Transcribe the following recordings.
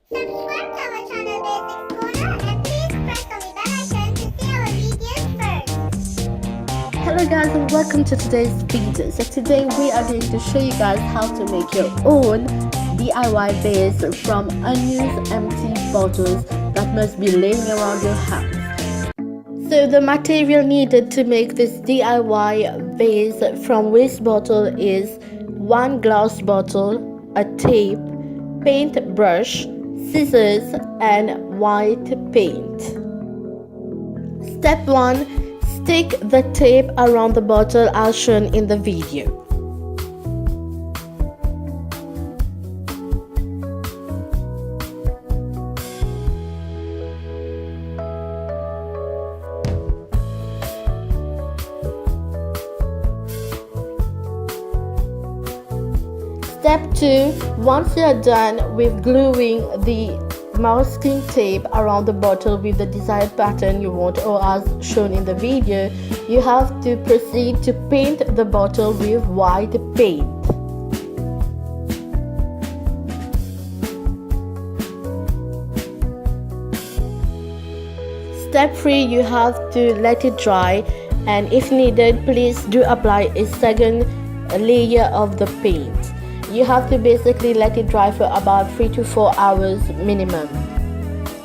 Subscribe to our channel Basic Corner and please press on the bell icon to see our videos first. Hello guys and welcome to today's video. So today we are going to show you guys how to make your own DIY vase from unused empty bottles that must be laying around your house. So the material needed to make this DIY vase from waste bottle is one glass bottle, a tape, paintbrush, scissors and white paint. Step 1. Stick the tape around the bottle as shown in the video. Step 2. Once you are done with gluing the masking tape around the bottle with the desired pattern you want or as shown in the video, you have to proceed to paint the bottle with white paint. Step 3. You have to let it dry, and if needed, please do apply a second layer of the paint. You have to basically let it dry for about 3 to 4 hours minimum.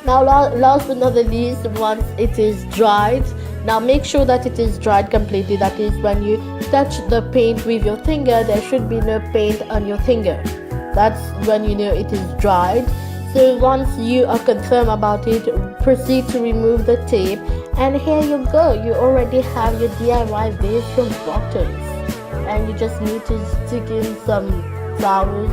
Now last but not the least, once it is dried, now make sure that it is dried completely. That is, when you touch the paint with your finger, there should be no paint on your finger. That's when you know it is dried. So once you are confirmed about it, proceed to remove the tape, and here you go. You already have your DIY vase from bottles, and you just need to stick in some flowers.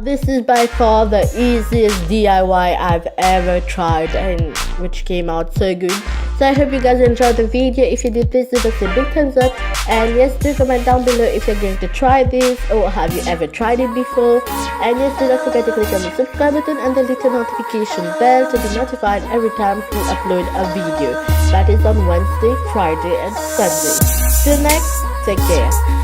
This is by far the easiest DIY I've ever tried, and which came out so good. So I hope you guys enjoyed the video. If you did, please give us a big thumbs up, and yes, do comment down below if you're going to try this or have you ever tried it before. And yes, do not forget to click on the subscribe button and the little notification bell to be notified every time we upload a video. That is on Wednesday, Friday and Sunday. Till next, take care.